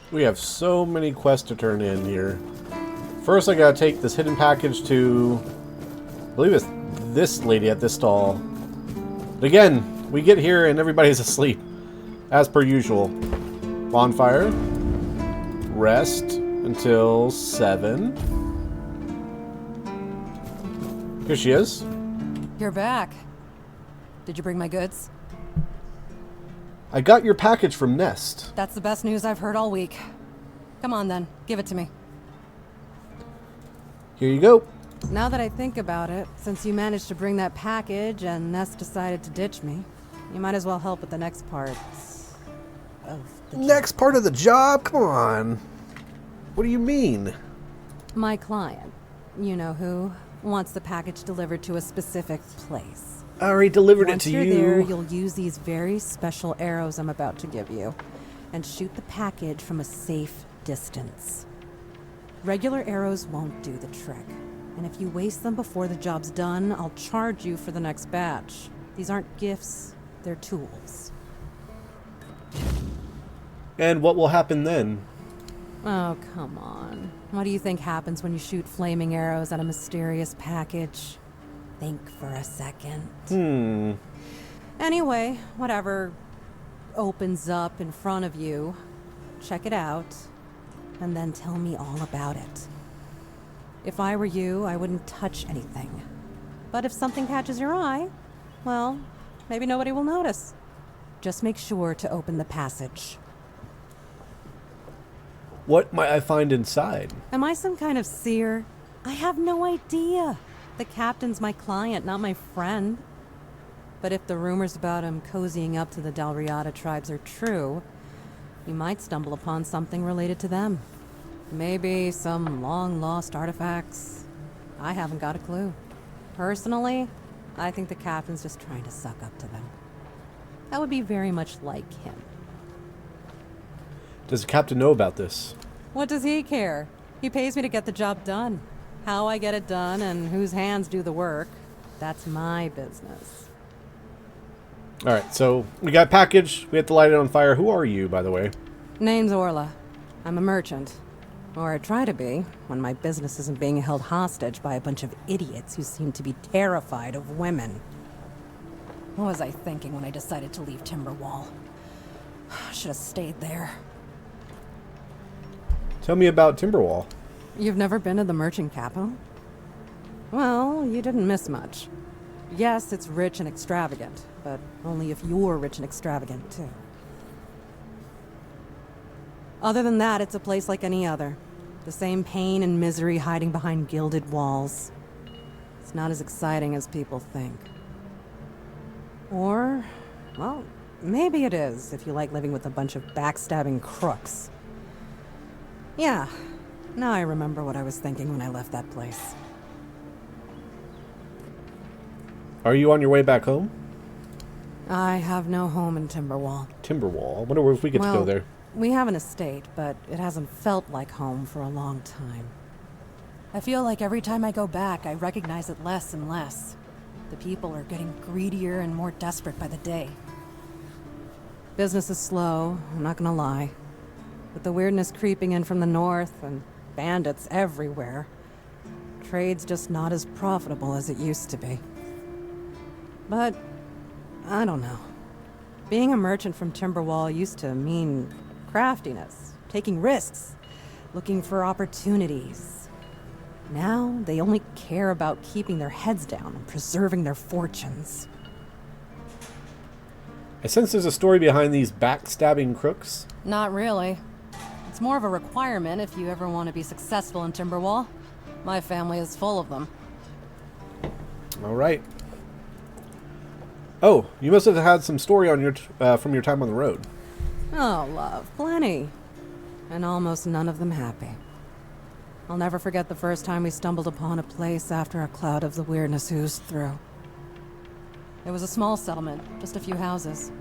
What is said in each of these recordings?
We have so many quests to turn in here. First, I gotta take this hidden package to... I believe it's this lady at this stall. But again, we get here and everybody's asleep. As per usual. Bonfire. Rest until 7. Here she is. You're back. Did you bring my goods? I got your package from Nest. That's the best news I've heard all week. Come on then, give it to me. Here you go. Now that I think about it, since you managed to bring that package and Nest decided to ditch me, you might as well help with the next part of the Next part of the job? Come on. What do you mean? My client, you know who, wants the package delivered to a specific place. I already delivered Once it to you're you. there, you'll use these very special arrows I'm about to give you and shoot the package from a safe distance. Regular arrows won't do the trick. And if you waste them before the job's done, I'll charge you for the next batch. These aren't gifts, they're tools. And what will happen then? Oh, come on. What do you think happens when you shoot flaming arrows at a mysterious package? Think for a second. Anyway, whatever opens up in front of you, check it out, and then tell me all about it. If I were you, I wouldn't touch anything. But if something catches your eye, well, maybe nobody will notice. Just make sure to open the passage. What might I find inside? Am I some kind of seer? I have no idea. The captain's my client, not my friend. But if the rumors about him cozying up to the Dalriada tribes are true, you might stumble upon something related to them. Maybe some long-lost artifacts. I haven't got a clue. Personally, I think the captain's just trying to suck up to them. That would be very much like him. Does the captain know about this? What does he care? He pays me to get the job done. How I get it done and whose hands do the work, that's my business. Alright, so we got a package. We have to light it on fire. Who are you, by the way? Name's Orla. I'm a merchant. Or I try to be, when my business isn't being held hostage by a bunch of idiots who seem to be terrified of women. What was I thinking when I decided to leave Timberwall? Should have stayed there. Tell me about Timberwall. You've never been to the merchant capital? Well, you didn't miss much. Yes, it's rich and extravagant, but only if you're rich and extravagant, too. Other than that, it's a place like any other. The same pain and misery hiding behind gilded walls. It's not as exciting as people think. Or, well, maybe it is, if you like living with a bunch of backstabbing crooks. Yeah, now I remember what I was thinking when I left that place. Are you on your way back home? I have no home in Timberwall. Timberwall? I wonder if we get to go there. We have an estate, but it hasn't felt like home for a long time. I feel like every time I go back, I recognize it less and less. The people are getting greedier and more desperate by the day. Business is slow, I'm not gonna lie. With the weirdness creeping in from the north and bandits everywhere, trade's just not as profitable as it used to be. But, I don't know. Being a merchant from Timberwall used to mean craftiness, taking risks, looking for opportunities. Now, they only care about keeping their heads down and preserving their fortunes. I sense there's a story behind these backstabbing crooks. Not really. It's more of a requirement if you ever want to be successful in Timberwall. My family is full of them. Alright. Oh, you must have had some story on your from your time on the road. Oh, love, plenty. And almost none of them happy. I'll never forget the first time we stumbled upon a place after a cloud of the weirdness oozed through. It was a small settlement, just a few houses.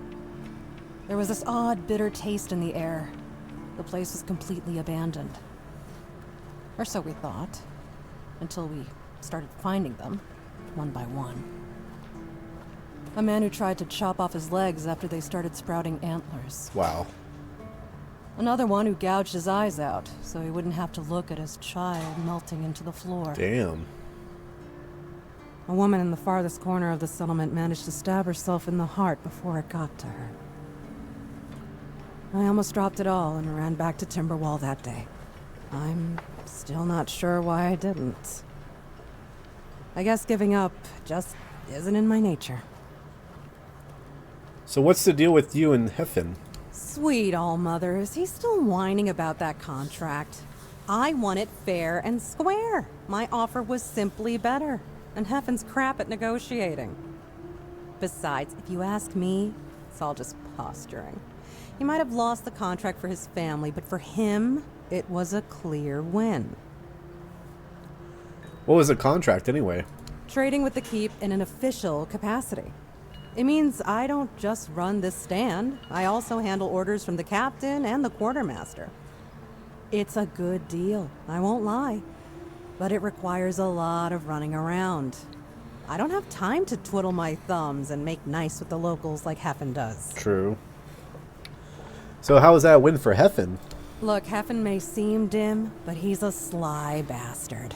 There was this odd, bitter taste in the air. The place was completely abandoned. Or so we thought. Until we started finding them, one by one. A man who tried to chop off his legs after they started sprouting antlers. Wow. Another one who gouged his eyes out, so he wouldn't have to look at his child melting into the floor. Damn. A woman in the farthest corner of the settlement managed to stab herself in the heart before it got to her. I almost dropped it all and ran back to Timberwall that day. I'm still not sure why I didn't. I guess giving up just isn't in my nature. So what's the deal with you and Heffen? Sweet all-mother, is he still whining about that contract? I want it fair and square. My offer was simply better, and Heffen's crap at negotiating. Besides, if you ask me, it's all just posturing. He might have lost the contract for his family, but for him, it was a clear win. What was the contract anyway? Trading with the Keep in an official capacity. It means I don't just run this stand. I also handle orders from the captain and the quartermaster. It's a good deal, I won't lie. But it requires a lot of running around. I don't have time to twiddle my thumbs and make nice with the locals like Heffen does. True. So how was that a win for Heffen? Look, Heffen may seem dim, but he's a sly bastard.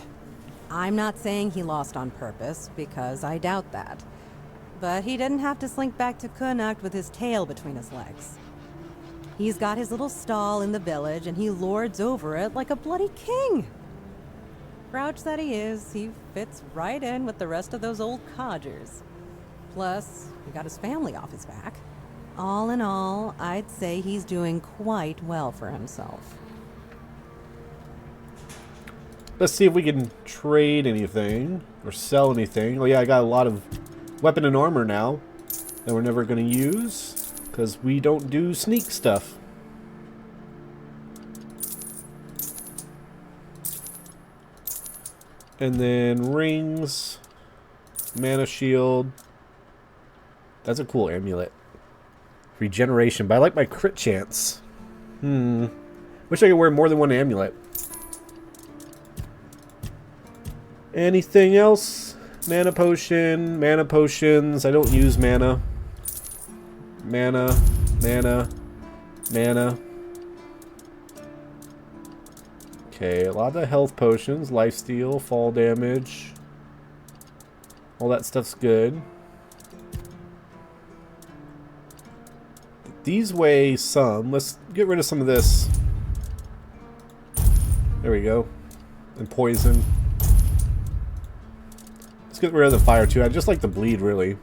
I'm not saying he lost on purpose, because I doubt that. But he didn't have to slink back to Connacht with his tail between his legs. He's got his little stall in the village, and he lords over it like a bloody king. Grouch that he is, he fits right in with the rest of those old codgers. Plus, he got his family off his back. All in all, I'd say he's doing quite well for himself. Let's see if we can trade anything or sell anything. Oh yeah, I got a lot of weapon and armor now that we're never going to use because we don't do sneak stuff. And then rings, mana shield. That's a cool amulet. Regeneration, but I like my crit chance. Wish I could wear more than one amulet. Anything else? Mana potion, mana potions. I don't use mana. Mana. Okay, a lot of health potions, lifesteal, fall damage. All that stuff's good. These weigh some. Let's get rid of some of this. There we go. And poison. Let's get rid of the fire too. I just like the bleed, really.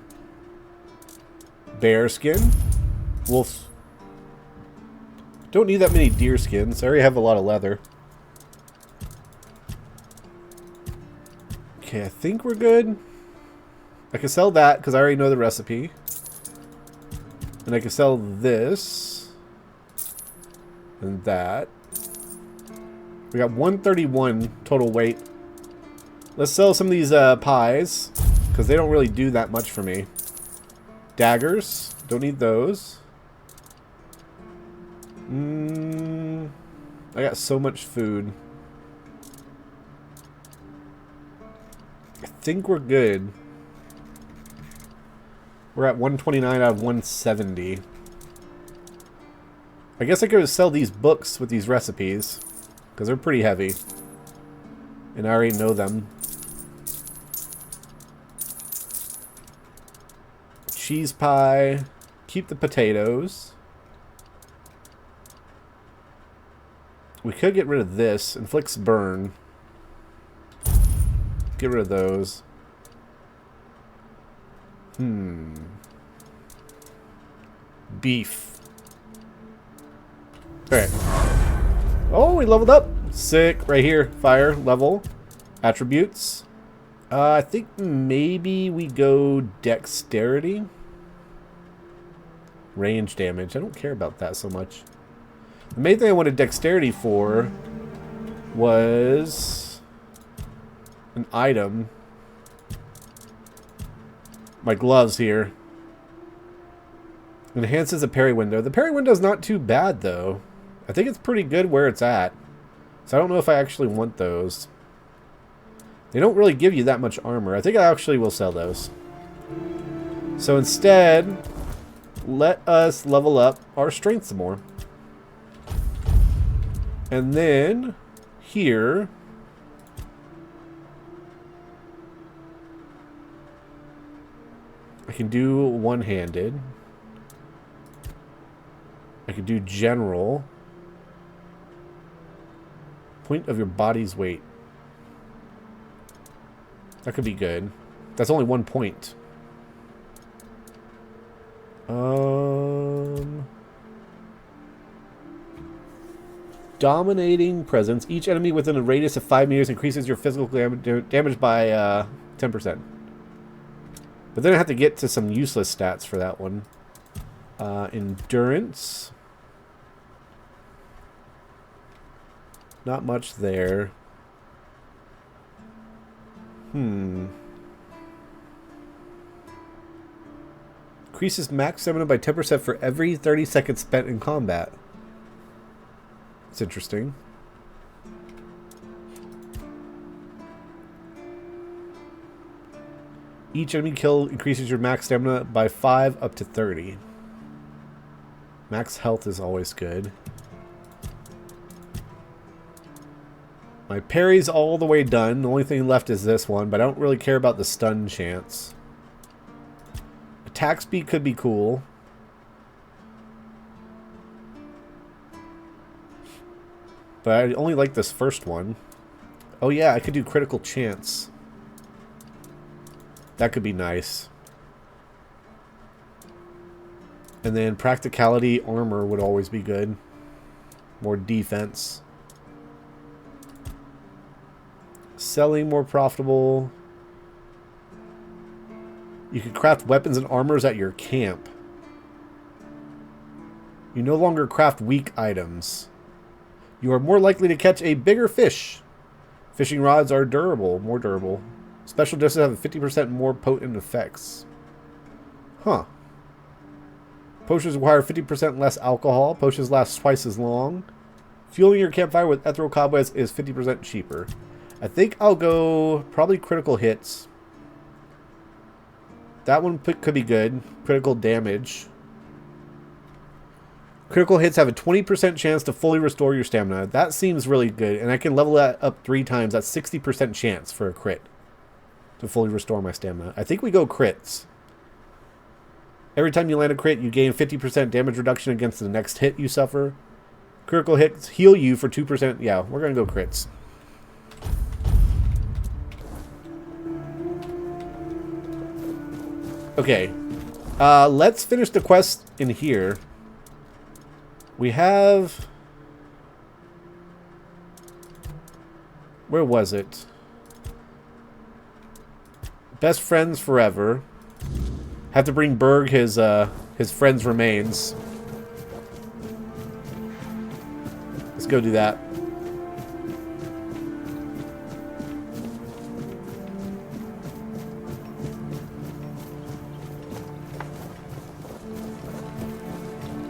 Bear skin. Wolf. Don't need that many deer skins. I already have a lot of leather. Okay, I think we're good. I can sell that because I already know the recipe. And I can sell this. And that. We got 131 total weight. Let's sell some of these pies. Because they don't really do that much for me. Daggers. Don't need those. I got so much food. I think we're good. We're at 129 out of 170. I guess I could sell these books with these recipes. Because they're pretty heavy. And I already know them. Cheese pie. Keep the potatoes. We could get rid of this. Inflicts burn. Get rid of those. Beef. Alright. Oh, we leveled up. Sick. Right here. Fire. Level. Attributes. I think maybe we go dexterity. Range damage. I don't care about that so much. The main thing I wanted dexterity for was an item. My gloves here. Enhances a parry window. The parry window is not too bad, though. I think it's pretty good where it's at. So I don't know if I actually want those. They don't really give you that much armor. I think I actually will sell those. So instead, let us level up our strength some more. And then here, I can do one-handed. I can do general. Point of your body's weight. That could be good. That's only 1 point. Dominating presence. Each enemy within a radius of 5 meters increases your physical damage by 10%. But then I have to get to some useless stats for that one. Endurance. Not much there. Increases max stamina by 10% for every 30 seconds spent in combat. It's interesting. Each enemy kill increases your max stamina by 5 up to 30. Max health is always good. My parry's all the way done. The only thing left is this one, but I don't really care about the stun chance. Attack speed could be cool. But I only like this first one. Oh yeah, I could do critical chance. That could be nice. And then practicality, armor would always be good. More defense. Selling more profitable. You can craft weapons and armors at your camp. You no longer craft weak items. You are more likely to catch a bigger fish. Fishing rods are durable, more durable. Special doses have 50% more potent effects. Huh. Potions require 50% less alcohol. Potions last twice as long. Fueling your campfire with ethereal cobwebs is 50% cheaper. I think I'll go probably critical hits. That one could be good. Critical damage. Critical hits have a 20% chance to fully restore your stamina. That seems really good. And I can level that up 3 times. That's 60% chance for a crit to fully restore my stamina. I think we go crits. Every time you land a crit, you gain 50% damage reduction against the next hit you suffer. Critical hits heal you for 2%. Yeah, we're going to go crits. Okay, let's finish the quest in here. We have... Where was it? Best friends forever. Have to bring Berg his friend's remains. Let's go do that.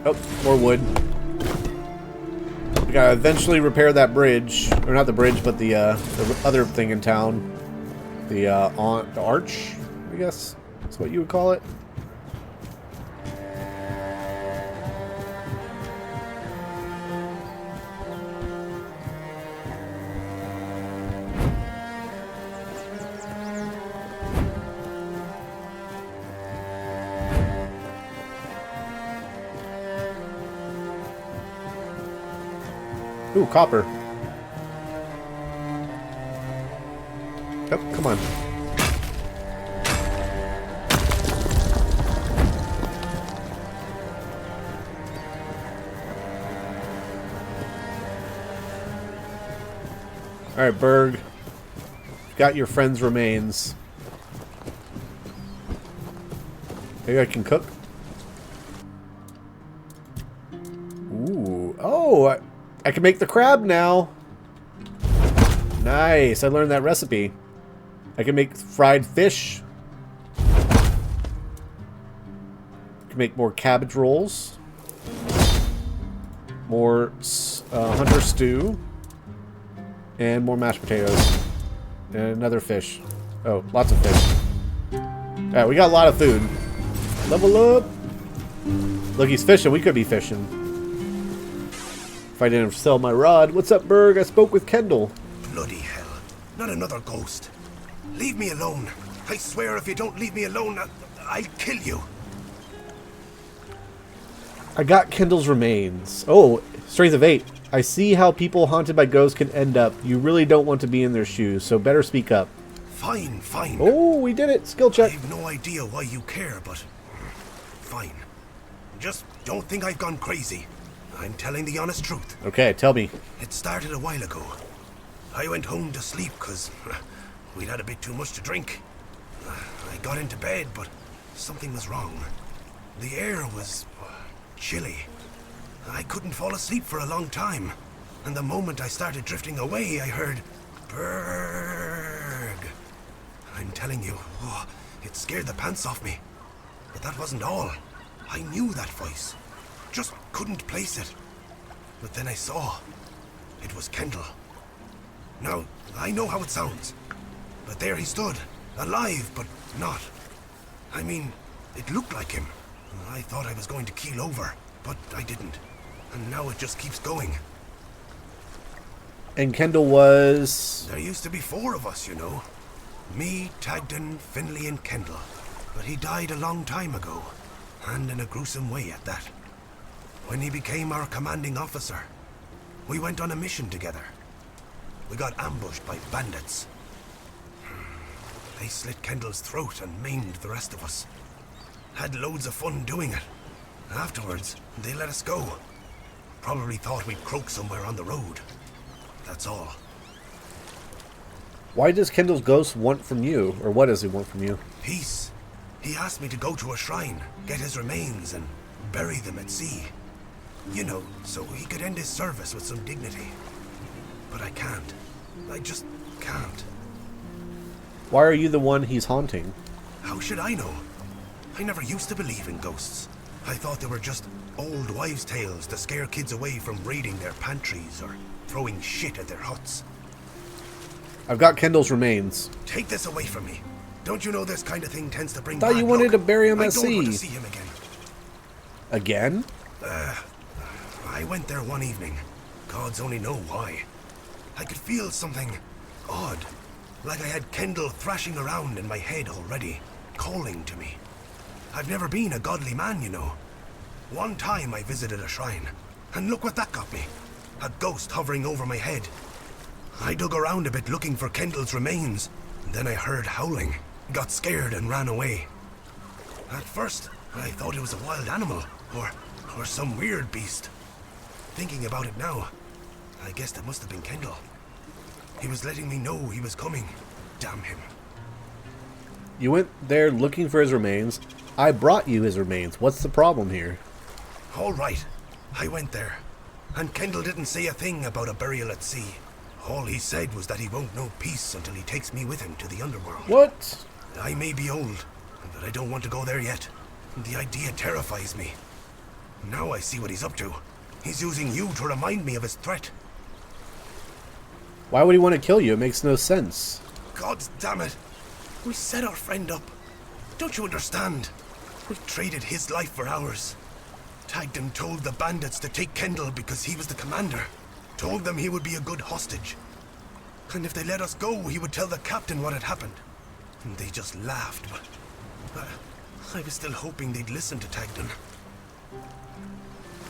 Oh, more wood. We gotta eventually repair that bridge. Or not the bridge, but the other thing in town. The arch, I guess. That's what you would call it. Ooh, copper. Oh, come on. Alright, Berg. Got your friend's remains. Maybe I can cook? Ooh. Oh, I can make the crab now. Nice. I learned that recipe. I can make fried fish. I can make more cabbage rolls. More hunter stew. And more mashed potatoes. And another fish. Oh, lots of fish. Alright, we got a lot of food. Level up. Look, he's fishing. We could be fishing. If I didn't sell my rod. What's up, Berg? I spoke with Kendall. Bloody hell. Not another ghost. Leave me alone. I swear if you don't leave me alone, I'll kill you. I got Kendall's remains. Oh, strength of 8. I see how people haunted by ghosts can end up. You really don't want to be in their shoes, so better speak up. Fine, fine. Oh, we did it. Skill I check. have no idea why you care, but... fine. Just don't think I've gone crazy. I'm telling the honest truth. Okay, tell me. It started a while ago. I went home to sleep because we'd had a bit too much to drink. I got into bed, but something was wrong. The air was chilly. I couldn't fall asleep for a long time. And the moment I started drifting away, I heard Berg. I'm telling you, it scared the pants off me. But that wasn't all. I knew that voice. Just couldn't place it. But then I saw. It was Kendall. Now, I know how it sounds. But there he stood, alive, but not. I mean, it looked like him. I thought I was going to keel over, but I didn't. And now it just keeps going. And Kendall was... There used to be 4 of us, you know. Me, Tagden, Finley, and Kendall. But he died a long time ago. And in a gruesome way at that. When he became our commanding officer, we went on a mission together. We got ambushed by bandits. They slit Kendall's throat and maimed the rest of us. Had loads of fun doing it. Afterwards, they let us go. Probably thought we'd croak somewhere on the road. That's all. Why does Kendall's ghost want from you? Or what does he want from you? Peace. He asked me to go to a shrine, get his remains, and bury them at sea. You know, so he could end his service with some dignity. But I can't. I just can't. Why are you the one he's haunting? How should I know? I never used to believe in ghosts. I thought they were just old wives' tales to scare kids away from raiding their pantries or throwing shit at their huts. I've got Kendall's remains. Take this away from me. Don't you know this kind of thing tends to bring Thought bad you wanted luck? to bury him I at don't want to sea. see him again. Again? I went there one evening. Gods only know why. I could feel something odd. Like I had Kendall thrashing around in my head already, calling to me. I've never been a godly man, you know. One time I visited a shrine, and look what that got me. A ghost hovering over my head. I dug around a bit looking for Kendall's remains, and then I heard howling, got scared and ran away. At first, I thought it was a wild animal, or some weird beast. Thinking about it now, I guess that must have been Kendall. He was letting me know he was coming. Damn him. You went there looking for his remains. I brought you his remains. What's the problem here? All right, I went there, and Kendall didn't say a thing about a burial at sea. All he said was that he won't know peace until he takes me with him to the underworld. What? I may be old, but I don't want to go there yet. The idea terrifies me. Now I see what he's up to. He's using you to remind me of his threat. Why would he want to kill you? It makes no sense. God damn it. We set our friend up. Don't you understand? We traded his life for ours. Tagden told the bandits to take Kendall because he was the commander. Told them he would be a good hostage. And if they let us go, he would tell the captain what had happened. And they just laughed, but I was still hoping they'd listen to Tagden.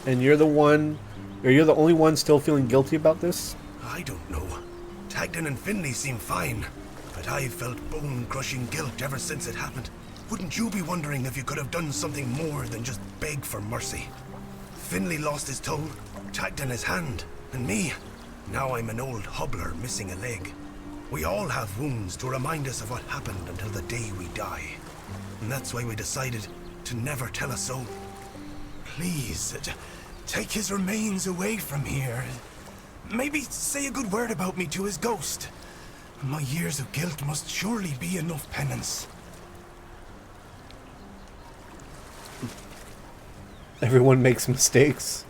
And you're the only one still feeling guilty about this? I don't know. Tagden and Finley seem fine, but I've felt bone-crushing guilt ever since it happened. Wouldn't you be wondering if you could have done something more than just beg for mercy? Finley lost his tongue, Tagden his hand, and me. Now I'm an old hobbler missing a leg. We all have wounds to remind us of what happened until the day we die. And that's why we decided to never tell a soul. Please, take his remains away from here. Maybe say a good word about me to his ghost. My years of guilt must surely be enough penance. Everyone makes mistakes.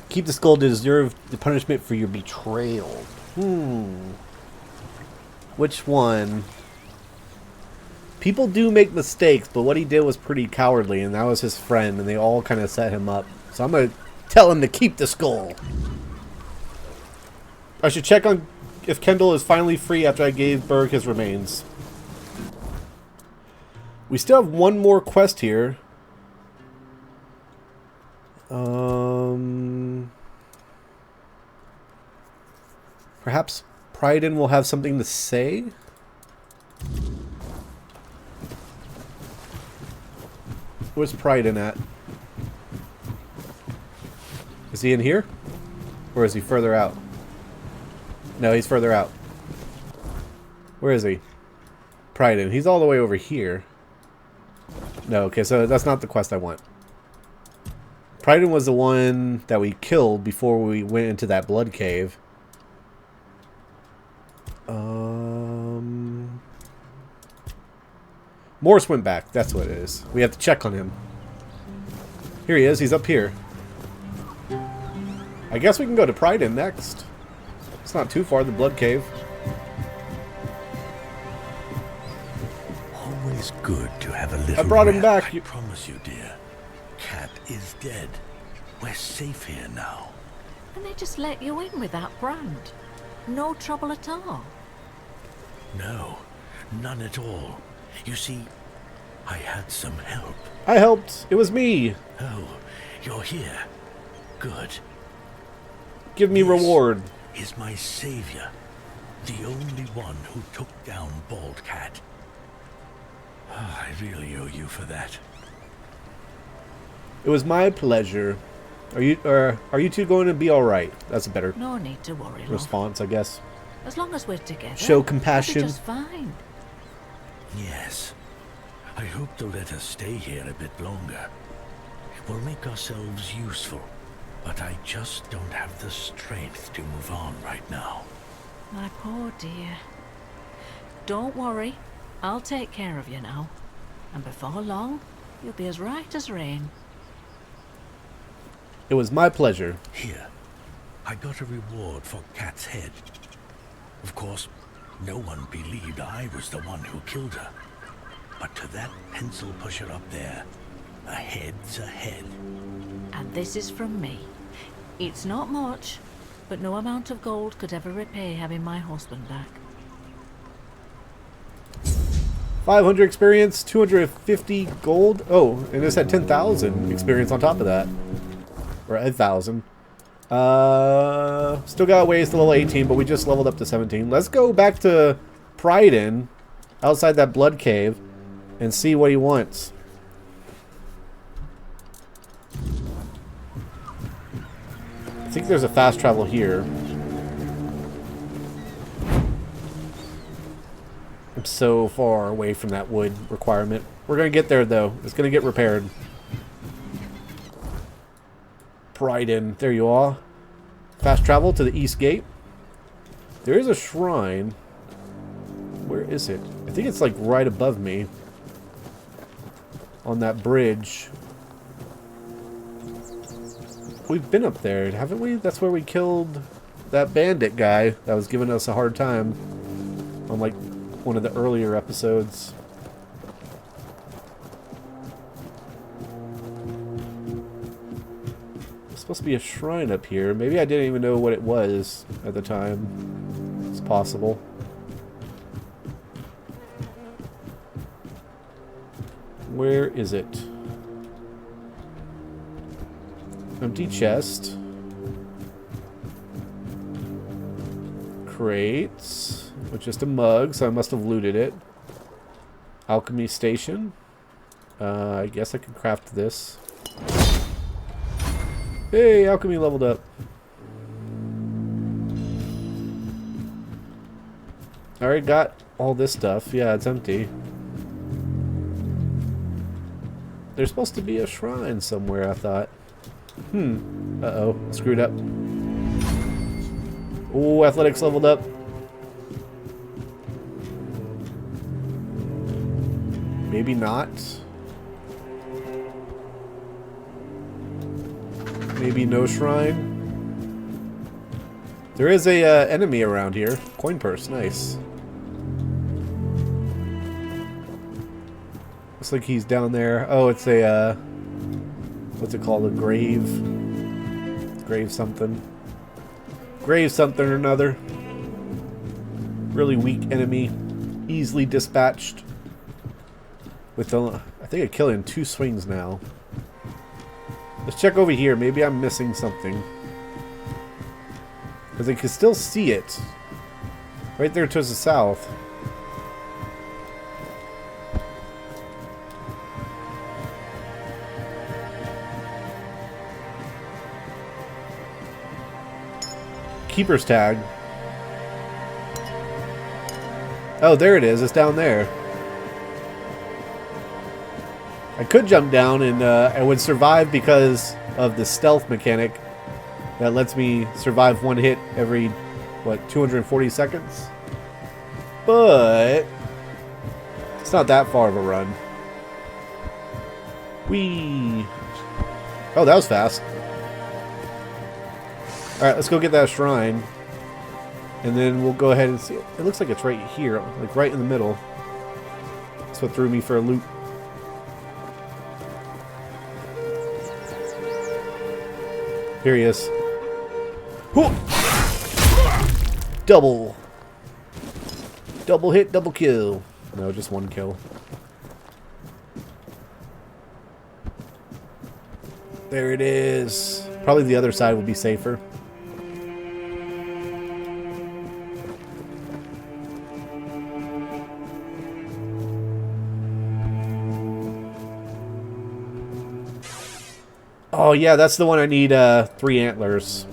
Keep the skull to deserve the punishment for your betrayal. Which one? People do make mistakes, but what he did was pretty cowardly, and that was his friend, and they all kind of set him up. So I'm going to Tell him to keep the skull. I should check on if Kendall is finally free after I gave Berg his remains. We still have one more quest here. Perhaps Pryden will have something to say? Where's Pryden at? Is he in here? Or is he further out? No, he's further out. Where is he? Pryden. He's all the way over here. No, okay, so that's not the quest I want. Pryden was the one that we killed before we went into that blood cave. Morse went back. That's what it is. We have to check on him. Here he is. He's up here. I guess we can go to Pryden next. It's not too far, the blood cave. Always good to have a little I brought him rest. back. I promise you, dear. Cat is dead. We're safe here now. And they just let you in with that brand. No trouble at all. No, none at all. You see, I had some help. I helped. It was me. Oh, you're here. Good. Give me This reward. is my savior. The only one who took down Bald Cat. I really owe you for that. It was my pleasure. Are you two going to be all right? That's a better No need to worry, love. response, I guess. As long as we're together, Show we'll be compassion. just fine. Yes. I hope they'll let us stay here a bit longer. We'll make ourselves useful, but I just don't have the strength to move on right now. My poor dear. Don't worry. I'll take care of you now. And before long, you'll be as right as rain. It was my pleasure. Here, I got a reward for Cat's head. Of course, no one believed I was the one who killed her. But to that pencil pusher up there, a head's a head. And this is from me. It's not much, but no amount of gold could ever repay having my husband back. 500 experience, 250 gold. Oh, and this had 10,000 experience on top of that. Or 1,000. Still got ways to level 18, but we just leveled up to 17. Let's go back to Pryden, outside that blood cave, and see what he wants. I think there's a fast travel here. I'm so far away from that wood requirement. We're going to get there, though. It's going to get repaired. Pryden. There you are. Fast travel to the east gate. There is a shrine. Where is it? I think it's like right above me. On that bridge. We've been up there, haven't we? That's where we killed that bandit guy that was giving us a hard time. On like one of the earlier episodes. There's supposed to be a shrine up here. Maybe I didn't even know what it was at the time. It's possible. Where is it? Empty chest. Crates. With just a mug, so I must have looted it. Alchemy station. I guess I could craft this. Hey, alchemy leveled up. I already got all this stuff. Yeah, it's empty. There's supposed to be a shrine somewhere, I thought. Uh-oh. Screwed up. Ooh, athletics leveled up. Maybe not. Maybe no shrine. There is a enemy around here. Coin purse, nice. Looks like he's down there. Oh, it's a, what's it called? A grave. Grave something. Grave something or another. Really weak enemy. Easily dispatched. With the, I think I kill in 2 swings now. Let's check over here. Maybe I'm missing something. Because I can still see it. Right there towards the south. Keeper's tag. Oh, there it is. It's down there. I could jump down and I would survive because of the stealth mechanic that lets me survive 1 hit every, what, 240 seconds? But it's not that far of a run. Whee! Oh, that was fast. Alright, let's go get that shrine. And then we'll go ahead and see it. It looks like it's right here, like right in the middle. That's what threw me for a loop. Here he is. Whoa! Double hit, double kill. No, just 1 kill. There it is. Probably the other side would be safer. Oh yeah, that's the one I need 3 antlers.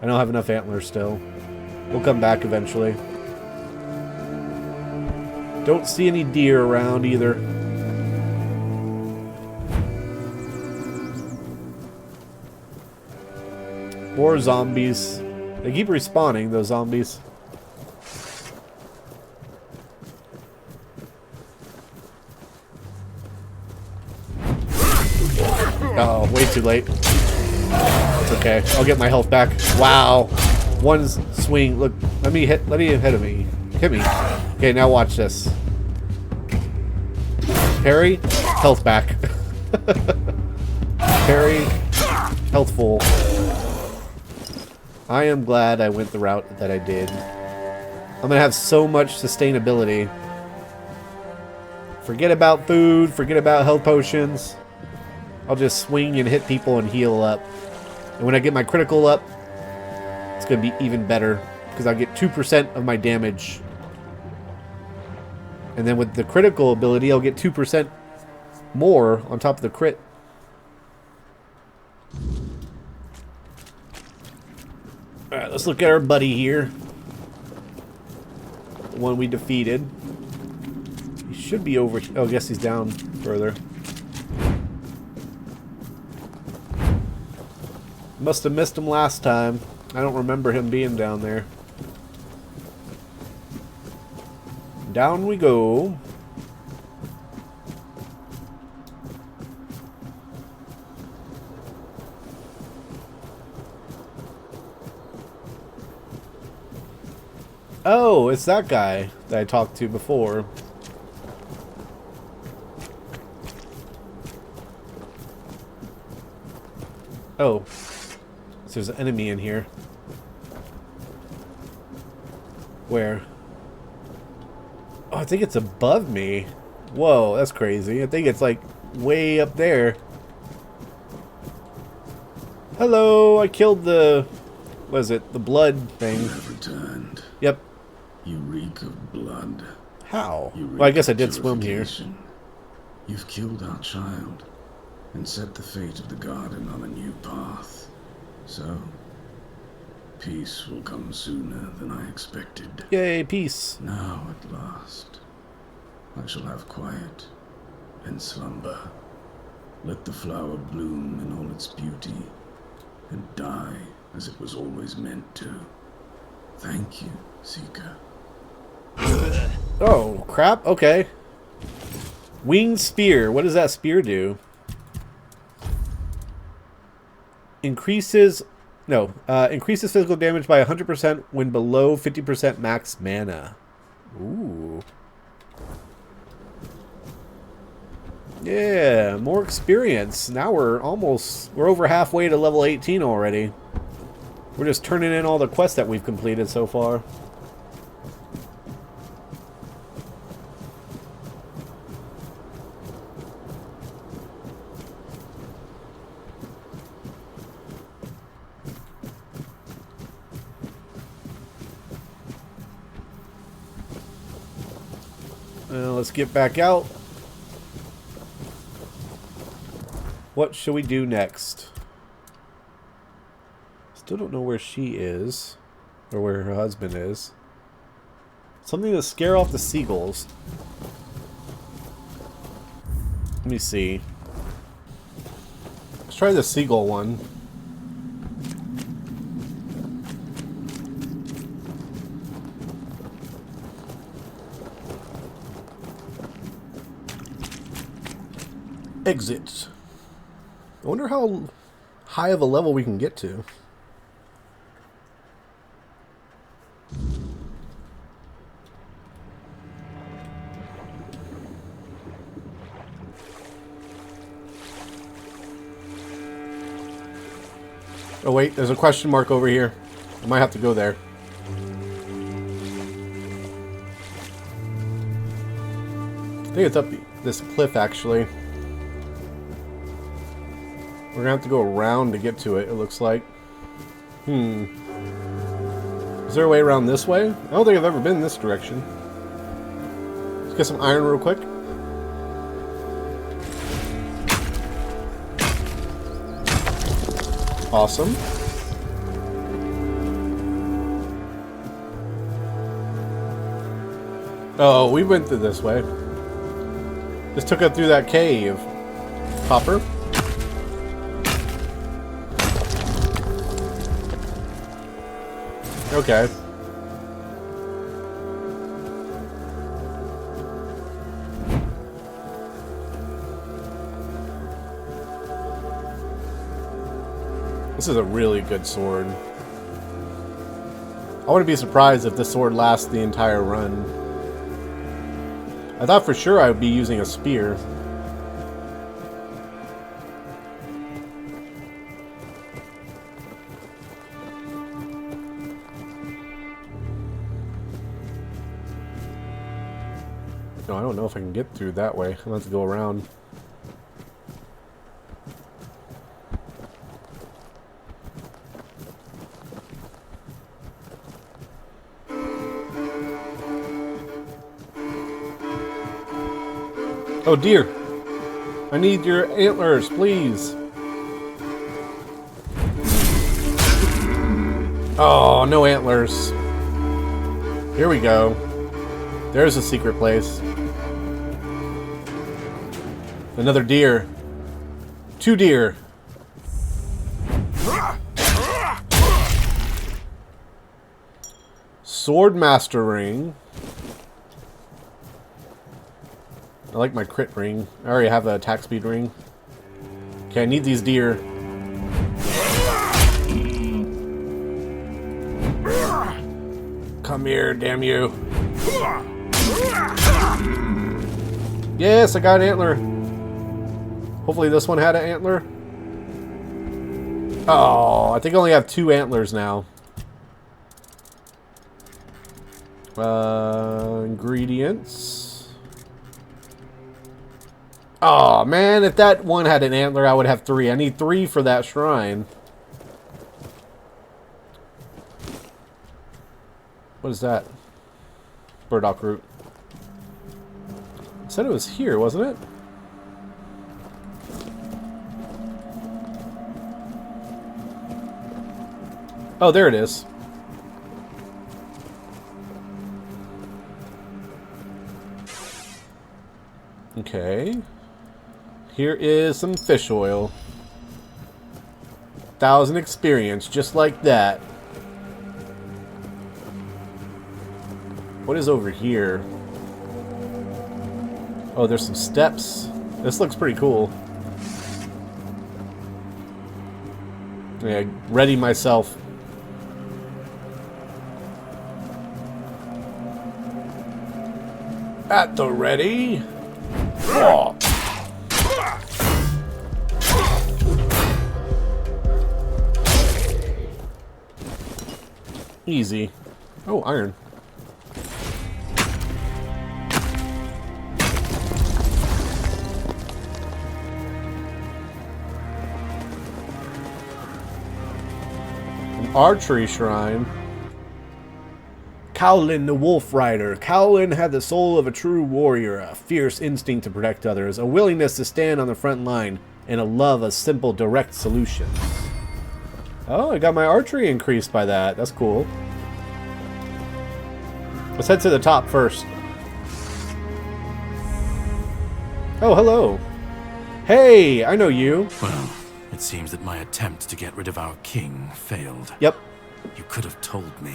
I don't have enough antlers still. We'll come back eventually. Don't see any deer around either. More zombies. They keep respawning, those zombies. Oh, way too late. It's okay. I'll get my health back. Wow. 1 swing. Look, let me hit ahead of me. Hit me. Okay, now watch this. Parry, health back. Parry, health full. I am glad I went the route that I did. I'm gonna have so much sustainability. Forget about food, forget about health potions. I'll just swing and hit people and heal up. And when I get my critical up, it's going to be even better. Because I'll get 2% of my damage. And then with the critical ability, I'll get 2% more on top of the crit. Alright, let's look at our buddy here. The one we defeated. He should be over... Oh, I guess he's down further. Must have missed him last time. I don't remember him being down there. Down we go. Oh, it's that guy that I talked to before. Oh. So there's an enemy in here. Where? Oh, I think it's above me. Whoa, that's crazy. I think it's like way up there. Hello, I killed the... What is it? The blood thing. You have returned. Yep. You reek of blood. How? You Well, I guess I reek did of swim here. purification. You've killed our child and set the fate of the garden on a new path. So, peace will come sooner than I expected. Yay, peace. Now, at last, I shall have quiet and slumber. Let the flower bloom in all its beauty and die as it was always meant to. Thank you, Seeker. Oh, crap. Okay. Winged spear. What does that spear do? Increases physical damage by 100% when below 50% max mana. Ooh. Yeah, more experience. Now we're over halfway to level 18 already. We're just turning in all the quests that we've completed so far. Let's get back out. What should we do next? Still don't know where she is. Or where her husband is. Something to scare off the seagulls. Let me see. Let's try the seagull one. Exit. I wonder how high of a level we can get to. Oh wait, there's a question mark over here. I might have to go there. I think it's up this cliff actually. We're gonna have to go around to get to it, it looks like. Is there a way around this way? I don't think I've ever been in this direction. Let's get some iron real quick. Awesome. Oh, we went through this way. Just took us through that cave. Copper. Okay. This is a really good sword. I wouldn't be surprised if this sword lasts the entire run. I thought for sure I would be using a spear. No, I don't know if I can get through that way. I'm gonna have to go around. Oh dear! I need your antlers, please! Oh, no antlers. Here we go. There's a secret place. Another deer. 2 deer. Swordmaster ring. I like my crit ring. I already have an attack speed ring. Okay, I need these deer. Come here, damn you. Yes, I got an antler. Hopefully this one had an antler. Oh, I think I only have 2 antlers now. Ingredients. Oh man, if that one had an antler, I would have 3. I need 3 for that shrine. What is that? Burdock root. I said it was here, wasn't it? Oh, there it is. Okay. Here is some fish oil. 1,000 experience, just like that. What is over here? Oh, there's some steps. This looks pretty cool. Yeah, ready myself. At the ready. Oh. Easy. Oh, iron. An archery shrine. Cowlin the Wolf Rider. Cowlin had the soul of a true warrior, a fierce instinct to protect others, a willingness to stand on the front line, and a love of simple, direct solutions. Oh, I got my archery increased by that. That's cool. Let's head to the top first. Oh, hello. Hey, I know you. Well, it seems that my attempt to get rid of our king failed. Yep. You could have told me.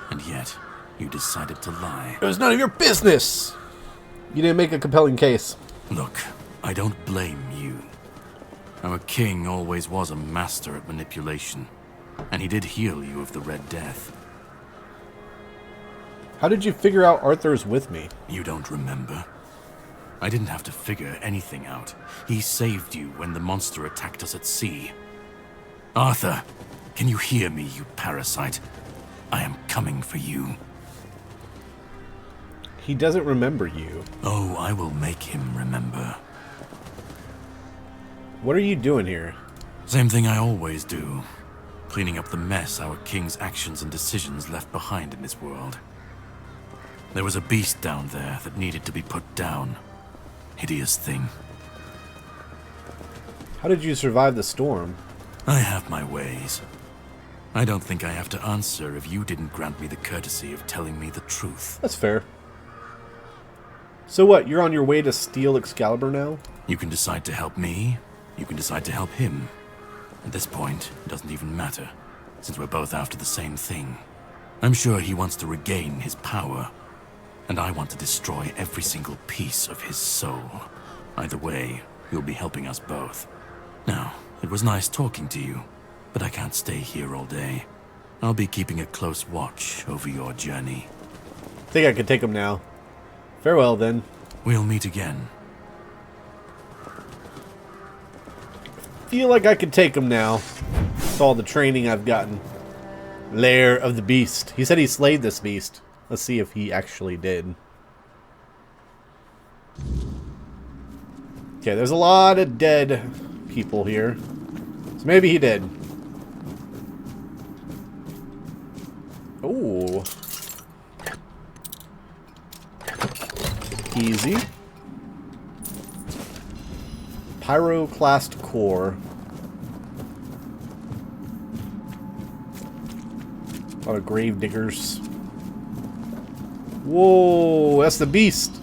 And yet, you decided to lie. It was none of your business. You didn't make a compelling case. Look, I don't blame you. Our king always was a master at manipulation. And he did heal you of the Red Death. How did you figure out Arthur's with me? You don't remember? I didn't have to figure anything out. He saved you when the monster attacked us at sea. Arthur, can you hear me, you parasite? I am coming for you. He doesn't remember you. Oh, I will make him remember. What are you doing here? Same thing I always do. Cleaning up the mess our king's actions and decisions left behind in this world. There was a beast down there that needed to be put down. Hideous thing. How did you survive the storm? I have my ways. I don't think I have to answer if you didn't grant me the courtesy of telling me the truth. That's fair. So what, you're on your way to steal Excalibur now? You can decide to help me. You can decide to help him. At this point, it doesn't even matter, since we're both after the same thing. I'm sure he wants to regain his power, and I want to destroy every single piece of his soul. Either way, you'll be helping us both. Now, it was nice talking to you, but I can't stay here all day. I'll be keeping a close watch over your journey. I think I can take him now. Farewell, then. We'll meet again. Feel like I could take him now. With all the training I've gotten. Lair of the Beast. He said he slayed this beast. Let's see if he actually did. Okay, there's a lot of dead people here. So maybe he did. Ooh. Easy. Pyroclast core. A lot of grave diggers. Whoa, that's the beast.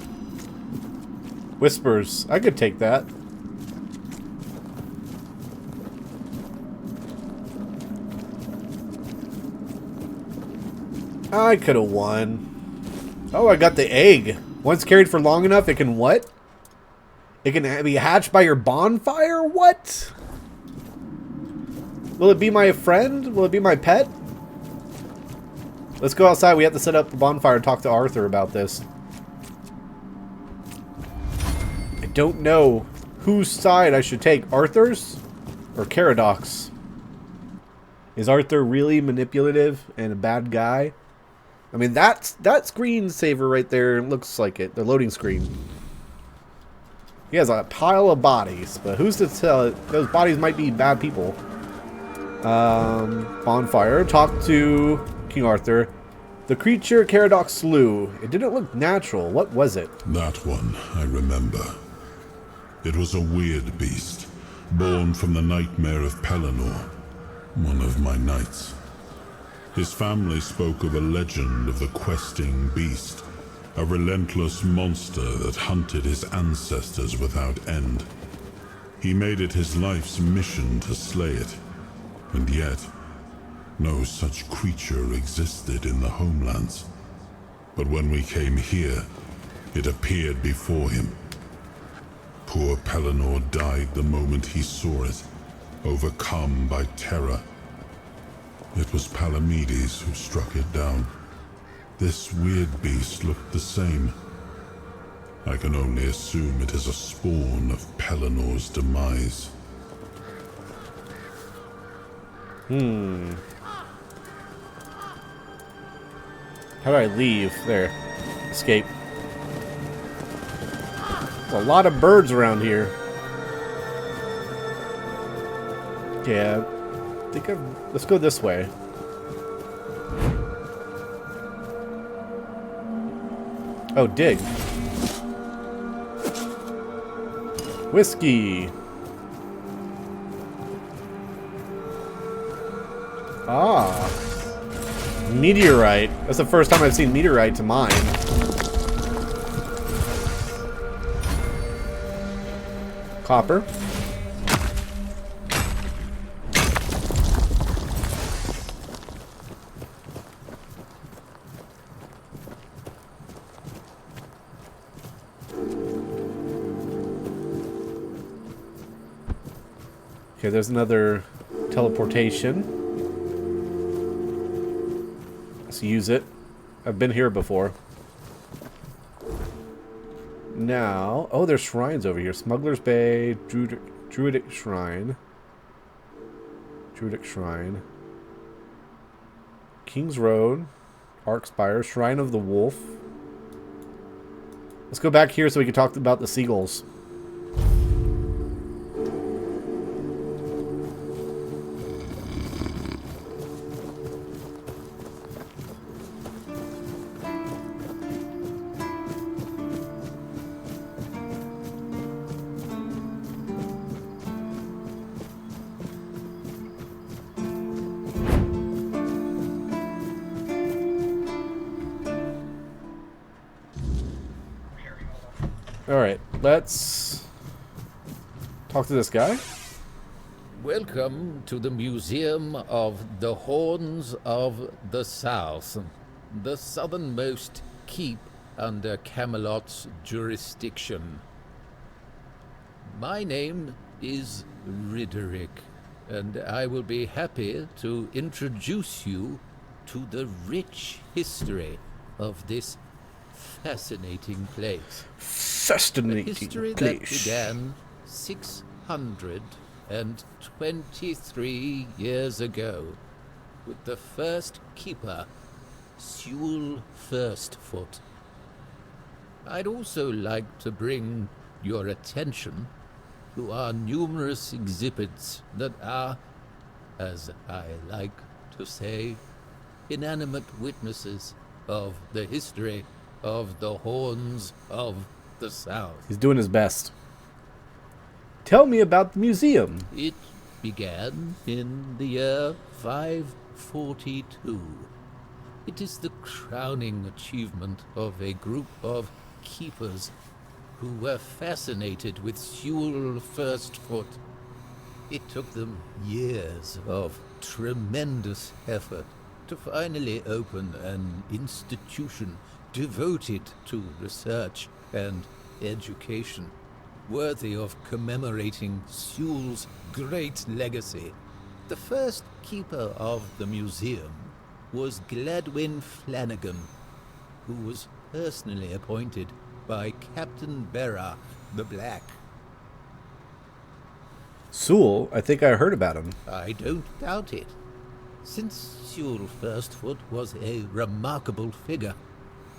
Whispers. I could take that. I could have won. Oh, I got the egg. Once carried for long enough, it can what? It can be hatched by your bonfire? What? Will it be my friend? Will it be my pet? Let's go outside. We have to set up the bonfire and talk to Arthur about this. I don't know whose side I should take. Arthur's or Caradoc's? Is Arthur really manipulative and a bad guy? I mean, that screensaver right there looks like it. The loading screen. He has a pile of bodies, but who's to tell? Those bodies might be bad people. Bonfire. Talk to King Arthur. The creature Caradoc slew. It didn't look natural. What was it? That one, I remember. It was a weird beast, born from the nightmare of Pelennor, one of my knights. His family spoke of a legend of the questing beast, a relentless monster that hunted his ancestors without end. He made it his life's mission to slay it, and yet, no such creature existed in the homelands. But when we came here, it appeared before him. Poor Pelennor died the moment he saw it, overcome by terror. It was Palamedes who struck it down. This weird beast looked the same. I can only assume it is a spawn of Pellennor's demise. How do I leave? There. Escape. There's a lot of birds around here. Yeah. I think let's go this way. Oh, dig. Whiskey. Ah. Meteorite. That's the first time I've seen meteorite to mine. Copper. Okay, there's another teleportation. Let's use it. I've been here before. Now, oh, there's shrines over here. Smuggler's Bay, Druidic Shrine. Druidic Shrine. King's Road, Arkspire, Shrine of the Wolf. Let's go back here so we can talk about the seagulls. Alright, let's talk to this guy. Welcome to the Museum of the Horns of the South, the southernmost keep under Camelot's jurisdiction. My name is Ridderick, and I will be happy to introduce you to the rich history of this fascinating place. Fascinating History place. that began 623 years ago with the first keeper, Sewell Firstfoot. I'd also like to bring your attention to our numerous exhibits that are, as I like to say, inanimate witnesses of the history of the Horns of the South. He's doing his best. Tell me about the museum. It began in the year 542. It is the crowning achievement of a group of keepers who were fascinated with Sewell Firstfoot. It took them years of tremendous effort to finally open an institution devoted to research and education, worthy of commemorating Sewell's great legacy. The first keeper of the museum was Gladwin Flanagan, who was personally appointed by Captain Berra the Black. Sewell, I think I heard about him. I don't doubt it, since Sewell Firstfoot was a remarkable figure,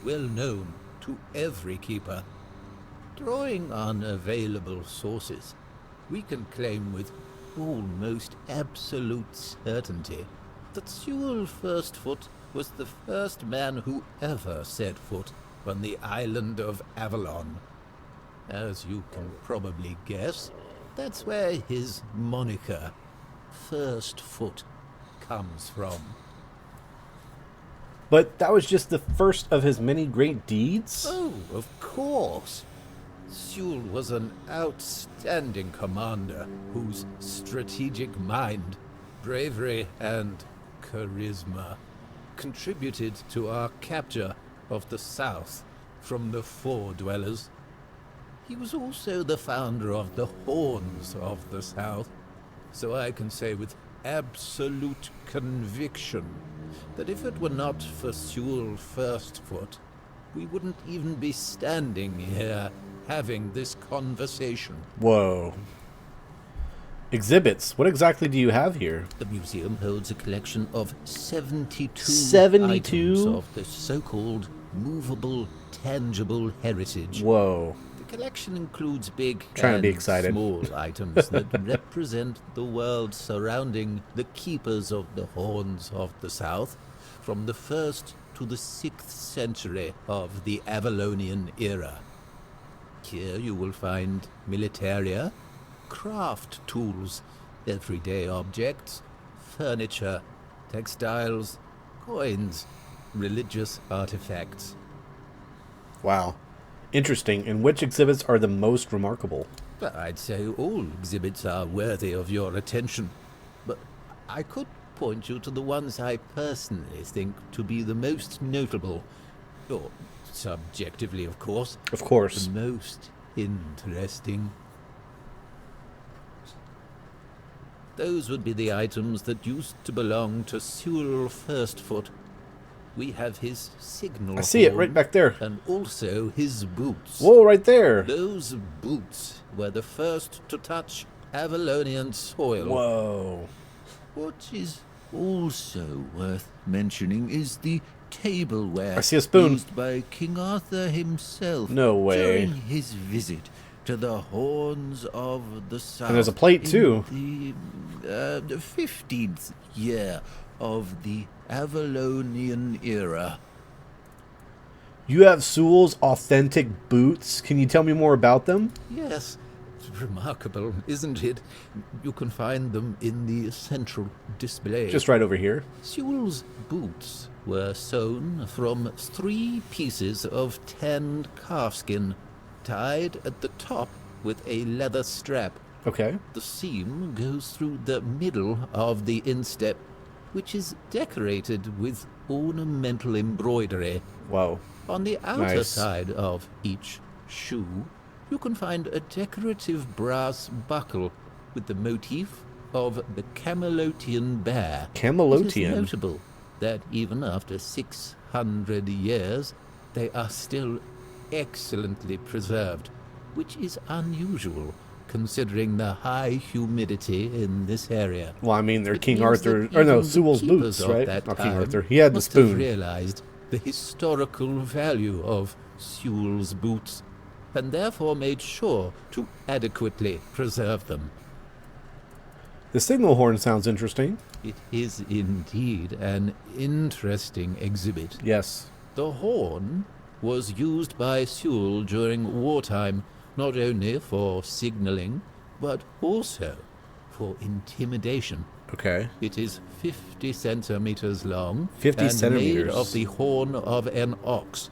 well known to every keeper. Drawing on available sources, we can claim with almost absolute certainty that Sewell Firstfoot was the first man who ever set foot on the island of Avalon. As you can probably guess, that's where his moniker, Firstfoot, comes from. But that was just the first of his many great deeds? Oh, of course. Sewell was an outstanding commander whose strategic mind, bravery, and charisma contributed to our capture of the South from the Four Dwellers. He was also the founder of the Horns of the South, so I can say with absolute conviction that if it were not for Sewell Firstfoot, we wouldn't even be standing here having this conversation. Whoa. Exhibits. What exactly do you have here? The museum holds a collection of 72 72? items of the so-called movable, tangible heritage. Whoa. The collection includes big Trying to be and excited. small items that represent the world surrounding the keepers of the horns of the south from the 1st to the 6th century of the Avalonian era. Here you will find militaria, craft tools, everyday objects, furniture, textiles, coins, religious artifacts. Wow. Interesting. And which exhibits are the most remarkable? I'd say all exhibits are worthy of your attention, but I could point you to the ones I personally think to be the most notable, or subjectively, of course. Of course. The most interesting. Those would be the items that used to belong to Sewell Firstfoot. We have his signal I see it horn right back there. and also his boots. Whoa, right there. Those boots were the first to touch Avalonian soil. Whoa. What is also worth mentioning is the tableware I see a spoon. used by King Arthur himself No way. during his visit to the Horns of the South. And there's a plate, too. In the 15th year of the Avalonian era. You have Sewell's authentic boots. Can you tell me more about them? Yes, it's remarkable, isn't it? You can find them in the central display. Just right over here. Sewell's boots were sewn from 3 pieces of tanned calfskin, tied at the top with a leather strap. Okay. The seam goes through the middle of the instep, which is decorated with ornamental embroidery. Wow. On the outer Nice. side of each shoe, you can find a decorative brass buckle with the motif of the Camelotian bear. Camelotian? It is notable that even after 600 years, they are still excellently preserved, which is unusual considering the high humidity in this area. Well, I mean, they're It King means Arthur, that or no, even the Sewell's keepers boots, of right? that Not King time Arthur. He had the must have spoon. realized the historical value of Sewell's boots, and therefore made sure to adequately preserve them. The signal horn sounds interesting. It is indeed an interesting exhibit. Yes. The horn was used by Sewell during wartime, not only for signaling, but also for intimidation. Okay. It is 50 centimeters long 50 and centimeters. made of the horn of an ox.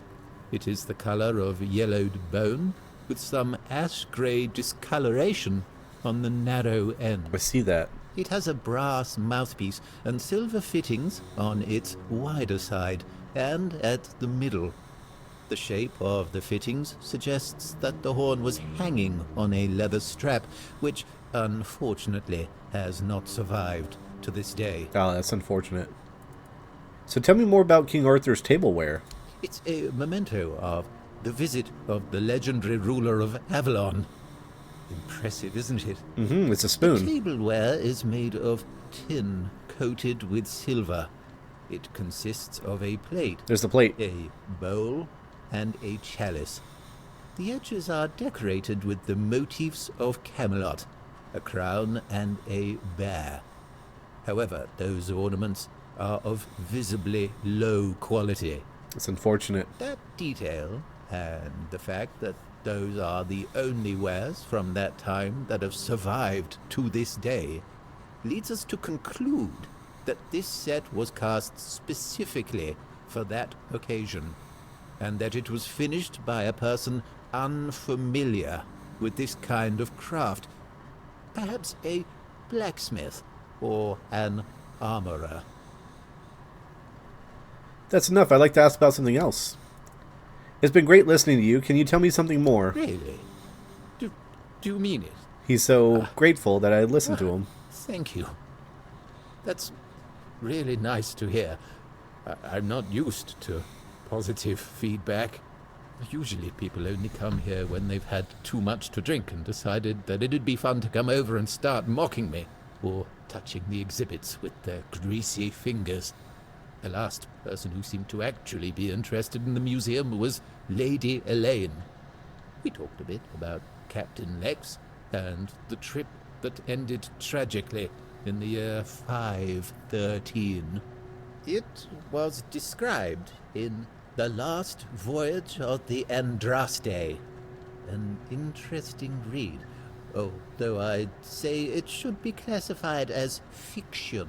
It is the color of yellowed bone, with some ash-gray discoloration on the narrow end. I see that. It has a brass mouthpiece and silver fittings on its wider side and at the middle. The shape of the fittings suggests that the horn was hanging on a leather strap, which unfortunately has not survived to this day. Oh, that's unfortunate. So tell me more about King Arthur's tableware. It's a memento of the visit of the legendary ruler of Avalon. Impressive, isn't it? Mm-hmm, it's a The spoon. tableware is made of tin coated with silver. It consists of a plate, There's the plate. a bowl, and a chalice. The edges are decorated with the motifs of Camelot, a crown and a bear. However, those ornaments are of visibly low quality. It's unfortunate. That detail, and the fact that those are the only wares from that time that have survived to this day, leads us to conclude that this set was cast specifically for that occasion, and that it was finished by a person unfamiliar with this kind of craft, perhaps a blacksmith or an armorer. That's enough. I'd like to ask about something else. It's been great listening to you. Can you tell me something more? Really? Do you mean it? He's so grateful that I listened to him. Thank you. That's really nice to hear. I'm not used to positive feedback. Usually people only come here when they've had too much to drink and decided that it'd be fun to come over and start mocking me, or touching the exhibits with their greasy fingers. The last person who seemed to actually be interested in the museum was Lady Elaine. We talked a bit about Captain Lex and the trip that ended tragically in the year 513. It was described in The Last Voyage of the Andraste. An interesting read, although I'd say it should be classified as fiction.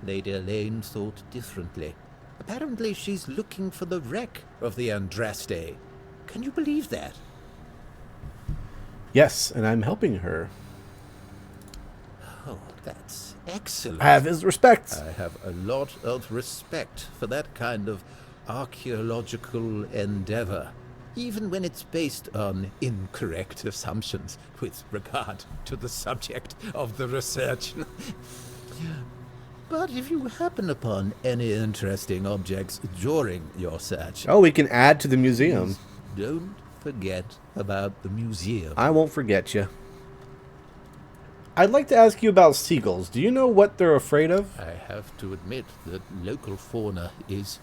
Lady Elaine thought differently. Apparently she's looking for the wreck of the Andraste. Can you believe that? Yes, and I'm helping her. Oh, that's excellent. I have his respect. I have a lot of respect for that kind of archaeological endeavor, even when it's based on incorrect assumptions with regard to the subject of the research. But if you happen upon any interesting objects during your search... Oh, we can add to the museum. Don't forget about the museum. I won't forget you. I'd like to ask you about seagulls. Do you know what they're afraid of? I have to admit that local fauna is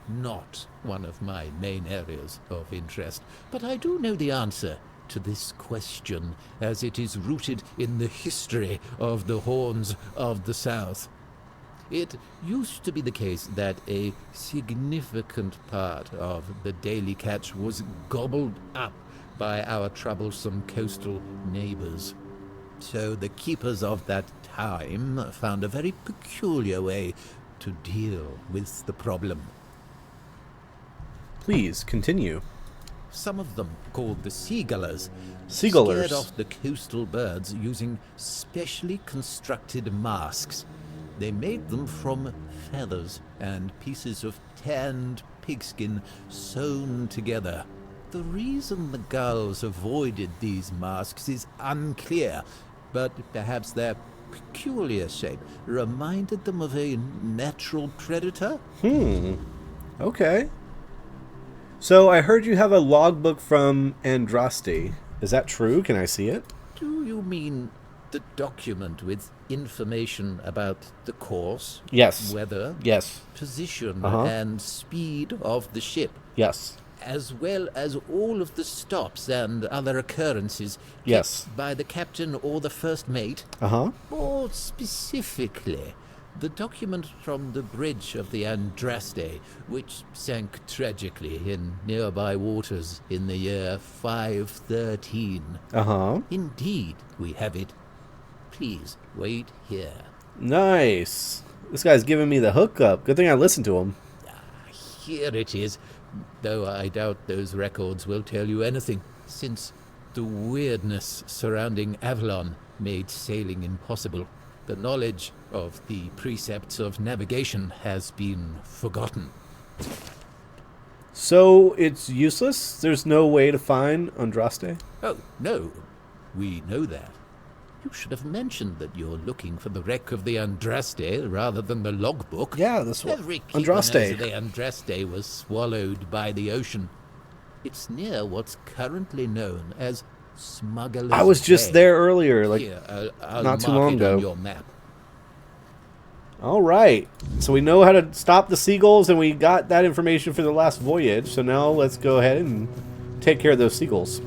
not one of my main areas of interest, but I do know the answer to this question, as it is rooted in the history of the Horns of the South. It used to be the case that a significant part of the daily catch was gobbled up by our troublesome coastal neighbors. So the keepers of that time found a very peculiar way to deal with the problem. Please, continue. Some of them, called the Seagullers, Seagullers. scared off the coastal birds using specially constructed masks. They made them from feathers and pieces of tanned pigskin sewn together. The reason the gulls avoided these masks is unclear, but perhaps their peculiar shape reminded them of a natural predator? Okay. So I heard you have a logbook from Andraste. Is that true? Can I see it? Do you mean the document with information about the course, Yes. weather, Yes. position, Uh-huh. and speed of the ship, Yes. as well as all of the stops and other occurrences Yes. kept by the captain or the first mate? Uh-huh. More specifically, the document from the bridge of the Andraste, which sank tragically in nearby waters in the year 513. Uh-huh. Indeed, we have it. Please, wait here. Nice. This guy's giving me the hookup. Good thing I listened to him. Here it is, though I doubt those records will tell you anything, since the weirdness surrounding Avalon made sailing impossible. The knowledge of the precepts of navigation has been forgotten. So it's useless? There's no way to find Andraste? Oh, no. We know that. You should have mentioned that you're looking for the wreck of the Andraste rather than the logbook. Yeah, this one. Every keeper knows Andraste. that the Andraste was swallowed by the ocean. It's near what's currently known as Smuggler's I was just Bay. there earlier, like Here, I'll not too mark long it ago. on your map. All right. So we know how to stop the seagulls, and we got that information for the last voyage. So now let's go ahead and take care of those seagulls.